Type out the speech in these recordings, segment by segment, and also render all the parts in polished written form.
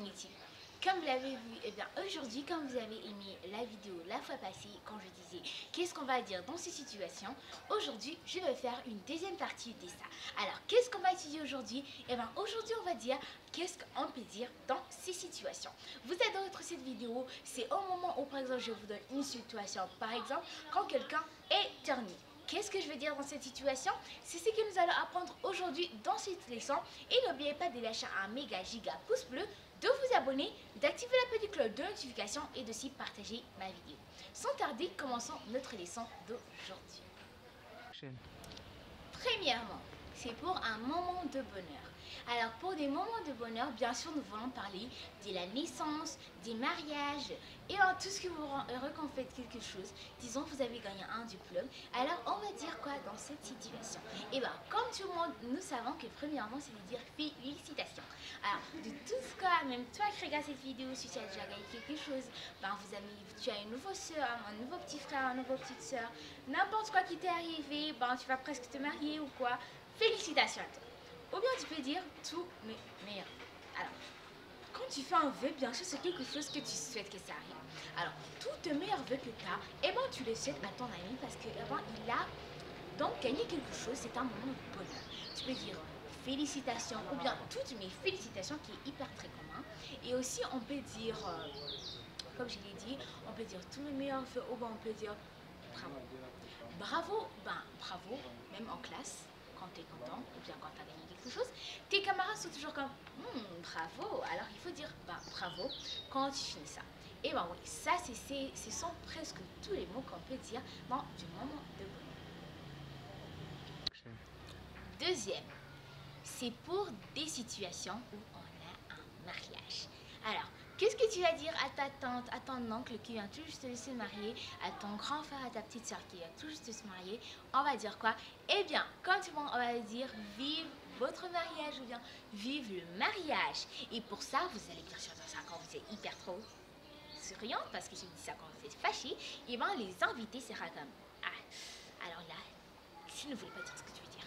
cognitive. Comme vous l'avez vu, et bien aujourd'hui, comme vous avez aimé la vidéo la fois passée, quand je disais qu'est-ce qu'on va dire dans ces situations, aujourd'hui, je vais faire une deuxième partie de ça. Alors, qu'est-ce qu'on va étudier aujourd'hui? Et bien aujourd'hui, on va dire qu'est-ce qu'on peut dire dans ces situations. Vous adorez trop cette vidéo, c'est au moment où, par exemple, je vous donne une situation. Par exemple, quand quelqu'un est terni. Qu'est-ce que je veux dire dans cette situation? C'est ce que nous allons apprendre aujourd'hui dans cette leçon. Et n'oubliez pas de lâcher un méga giga pouce bleu, de vous abonner, d'activer la petite cloche de notification et de partager ma vidéo. Sans tarder, commençons notre leçon d'aujourd'hui. Premièrement, c'est pour un moment de bonheur. Alors pour des moments de bonheur, bien sûr, nous voulons parler de la naissance, des mariages et tout ce qui vous rend heureux quand vous faites quelque chose. Disons que vous avez gagné un diplôme. Alors on va dire quoi dans cette situation? Et bien comme tout le monde, nous savons que premièrement, c'est de dire félicitations. Alors de tout ce cas, même toi qui regardes cette vidéo, si tu as déjà gagné quelque chose, ben tu as une nouvelle soeur, un nouveau petit frère, une nouvelle petite soeur, n'importe quoi qui t'est arrivé, ben tu vas presque te marier ou quoi. Félicitations à toi. Ou bien tu peux dire tout mes meilleurs. Alors, quand tu fais un vœu, bien sûr, c'est quelque chose que tu souhaites que ça arrive. Alors, tous tes meilleurs vœux que tu as, eh ben, tu les souhaites à ton ami parce que il a donc gagné quelque chose, c'est un moment de bonheur. Tu peux dire félicitations ou bien toutes mes félicitations qui est hyper très commun. Et aussi, on peut dire, comme je l'ai dit, on peut dire tous mes meilleurs vœux ou bien on peut dire bravo. Bravo, ben bravo, même en classe, quand tu es content ou bien quand tu as gagné quelque chose, tes camarades sont toujours comme bravo. Alors il faut dire ben, bravo quand tu finis ça. Et ben oui, ça ce sont presque tous les mots qu'on peut dire dans du moment de bonheur. Deuxième, c'est pour des situations où on a un mariage. Alors, qu'est-ce que tu vas dire à ta tante, à ton oncle qui vient tout juste de se marier, à ton grand frère, à ta petite soeur qui vient tout juste de se marier? On va dire quoi? Eh bien, quand tu vas, on va dire vive votre mariage ou bien vive le mariage. Et pour ça, vous allez bien sûr dire ça quand vous êtes hyper trop souriante, parce que je dis ça quand vous êtes fâché. Et bien, les invités sera comme alors là, tu ne voulais pas dire ce que tu veux dire.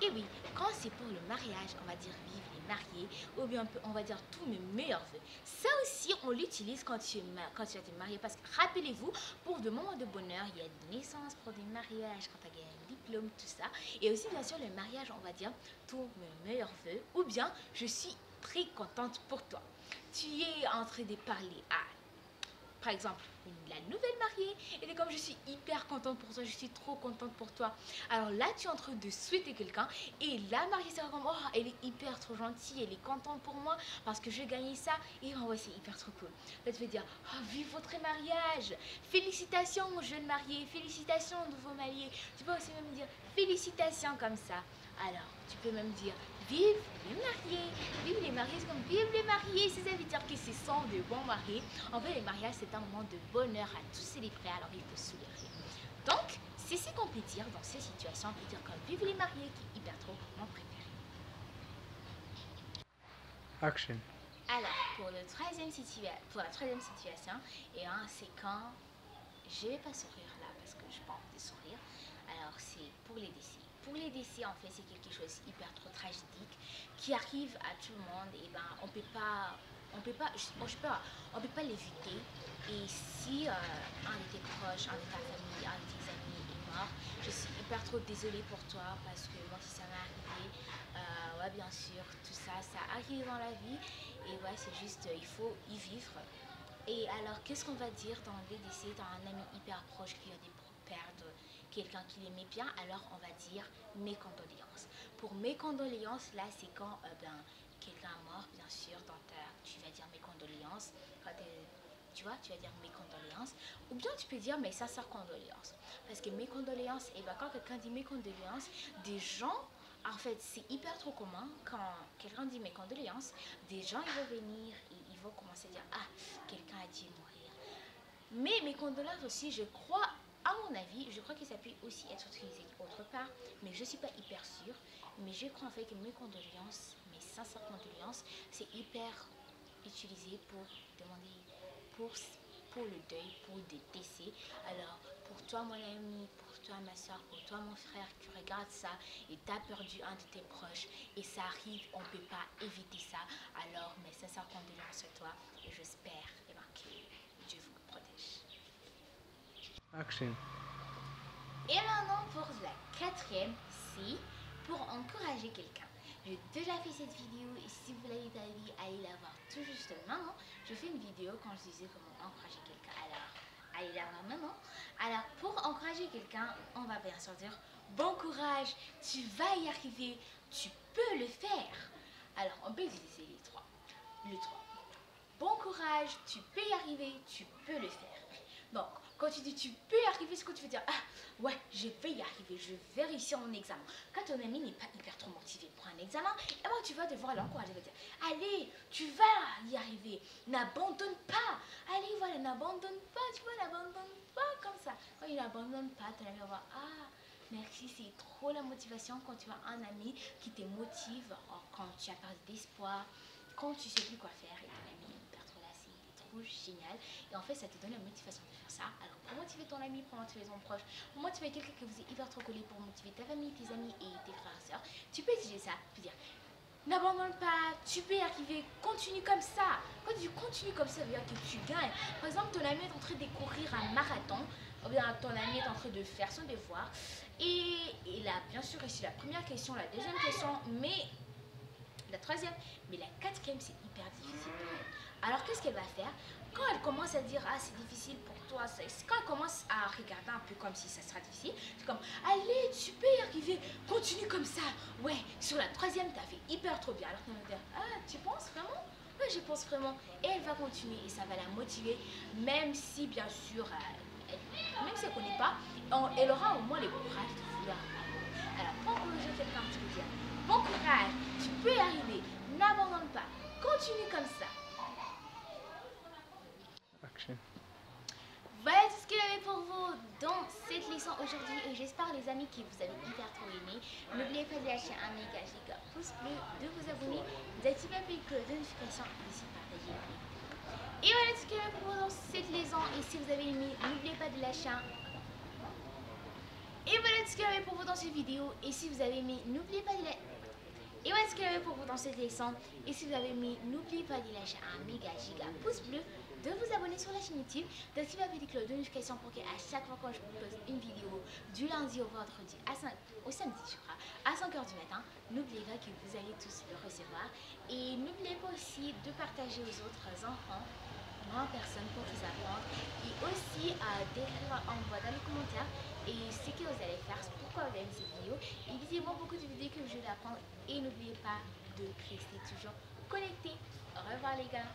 Et oui, quand c'est pour le mariage, on va dire vive les mariés, ou bien on va dire tous mes meilleurs vœux. Ça aussi, on l'utilise quand tu vas te marier, parce que rappelez-vous, pour des moments de bonheur, il y a des naissances, pour des mariages, quand tu as gagné un diplôme, tout ça. Et aussi, bien sûr, le mariage, on va dire tous mes meilleurs vœux, ou bien je suis très contente pour toi. Tu es en train de parler à par exemple, la nouvelle mariée, elle est comme je suis hyper contente pour toi, je suis trop contente pour toi. Alors là, tu es en train de souhaiter quelqu'un et la mariée sera comme oh, elle est hyper trop gentille, elle est contente pour moi parce que j'ai gagné ça. Et oh, ouais, c'est hyper trop cool. Là, tu vas dire oh, vive votre mariage, félicitations jeune mariée, félicitations nouveau marié. Tu peux aussi même dire félicitations comme ça. Alors, tu peux même dire vive les mariés, vive les mariés, c'est comme vive les mariés, ça veut dire que ce sont de bons mariés. En fait, les mariages, c'est un moment de bonheur à tous célébrer, alors il faut sourire. Donc, c'est ce qu'on peut dire dans ces situations, on peut dire comme vive les mariés, qui est hyper trop mon préféré. Action. Alors, pour la troisième situation, c'est quand je vais pas sourire là parce que je n'ai pas envie de sourire. Alors c'est pour les décès. Pour les décès, en fait, c'est quelque chose hyper trop tragique qui arrive à tout le monde. Et ben, on peut pas l'éviter. Et si un de tes proches, un de ta famille, un de tes amis est mort, je suis hyper trop désolée pour toi parce que moi, si ça m'est arrivé, ouais, bien sûr, tout ça, ça arrive dans la vie. Et ouais, c'est juste, il faut y vivre. Et alors, qu'est-ce qu'on va dire dans les décès, dans un ami hyper proche qui vient de perdre quelqu'un qu'il aimait bien? Alors, on va dire mes condoléances. Pour mes condoléances, là, c'est quand quelqu'un est mort, bien sûr, tu vas dire mes condoléances. Tu vois, tu vas dire mes condoléances. Ou bien tu peux dire mes sincères condoléances. Parce que mes condoléances, et ben, quand quelqu'un dit mes condoléances, des gens, en fait, c'est hyper trop commun quand quelqu'un dit mes condoléances, des gens ils vont venir et ils vont commencer à dire ah, quelqu'un a dû mourir. Mais mes condoléances aussi, je crois, à mon avis, je crois que ça peut aussi être utilisé autre part, mais je ne suis pas hyper sûre. Mais je crois en fait que mes condoléances, mes sincères condoléances, c'est hyper utilisé pour demander, pour pour le deuil, pour des décès. Alors, pour toi, mon ami, pour toi, ma soeur, pour toi, mon frère, qui regarde ça et t'as perdu un de tes proches et ça arrive, on ne peut pas éviter ça. Alors, mes sincères condoléances à toi et j'espère que Dieu vous protège. Action. Et maintenant, pour la quatrième, c'est pour encourager quelqu'un. J'ai déjà fait cette vidéo et si vous l'avez pas vue, allez la voir tout juste maintenant. Je fais une vidéo quand je disais comment encourager quelqu'un. Alors, allez la voir maintenant. Alors, pour encourager quelqu'un, on va bien sûr dire bon courage, tu vas y arriver, tu peux le faire. Alors, on peut utiliser les trois. Le 3. Bon courage, tu peux y arriver, tu peux le faire. Donc, quand tu dis tu peux y arriver, c'est que tu veux dire, ah ouais, je vais y arriver, je vais réussir mon examen. Quand ton ami n'est pas hyper trop motivé pour un examen, et ben tu vas devoir l'encourager, dire, allez, tu vas y arriver, n'abandonne pas. Allez, voilà, n'abandonne pas, tu vois, n'abandonne pas comme ça. Quand il n'abandonne pas, ton ami va voir, ah, merci, c'est trop la motivation quand tu as un ami qui te motive, quand tu as perdu d'espoir, quand tu sais plus quoi faire et ton ami est hyper trop lassé, il est trop génial. Et en fait, ça te donne la motivation de faire ça. Alors, pour motiver ton ami, pour motiver ton proche, pour motiver quelqu'un que vous êtes hyper trop collé, pour motiver ta famille, tes amis et tes frères et sœurs, tu peux utiliser ça. Tu peux dire, n'abandonne pas, tu peux y arriver, continue comme ça. Quand tu continues comme ça, ça veut dire que tu gagnes. Par exemple, ton ami est en train de courir un marathon, ou bien ton ami est en train de faire son devoir. Et il a bien sûr réussi la première question, la deuxième question, mais la troisième, mais la quatrième, c'est hyper difficile pour elle. Alors, qu'est-ce qu'elle va faire? Quand elle commence à dire, ah, c'est difficile pour toi, quand elle commence à regarder un peu comme si ça sera difficile, c'est comme, allez, tu peux y arriver, continue comme ça. Ouais, sur la troisième, t'as fait hyper trop bien. Alors, elle va dire, ah, tu penses vraiment? Oui, je pense vraiment. Et elle va continuer et ça va la motiver, même si, bien sûr, même si elle ne connaît pas, elle aura au moins le courage de vouloir. Alors, pour encourager quelqu'un, tu peux dire, bon courage, tu peux y arriver, n'abandonne pas, continue comme ça. Action. Voilà tout ce qu'il y avait pour vous dans cette leçon aujourd'hui et j'espère les amis que vous avez hyper trop aimé. N'oubliez pas de lâcher un méga giga pouce bleu, de vous abonner, d'activer la petite cloche de notification et de partager la vidéo. Et voilà tout ce qu'il y avait pour vous dans cette leçon et si vous avez aimé, n'oubliez pas de lâcher un... Et voilà tout ce qu'il y avait pour vous dans cette vidéo et si vous avez aimé, n'oubliez pas de lâcher... Et voilà ce qu'il y avait pour vous dans cette leçon. Et si vous avez aimé, n'oubliez pas de lâcher un méga giga pouce bleu, de vous abonner sur la chaîne YouTube, d'activer la petite cloche de notification pour qu'à chaque fois quand je vous pose une vidéo du lundi au vendredi au samedi je crois, à 5h du matin, n'oubliez pas que vous allez tous le recevoir. Et n'oubliez pas aussi de partager aux autres enfants en personne pour qu'ils apprennent et aussi d'écrire en bas dans les commentaires et ce que vous allez faire, pourquoi vous avez mis cette vidéo et dites-moi beaucoup de vidéos que je vais apprendre et n'oubliez pas de rester toujours connecté. Au revoir les gars.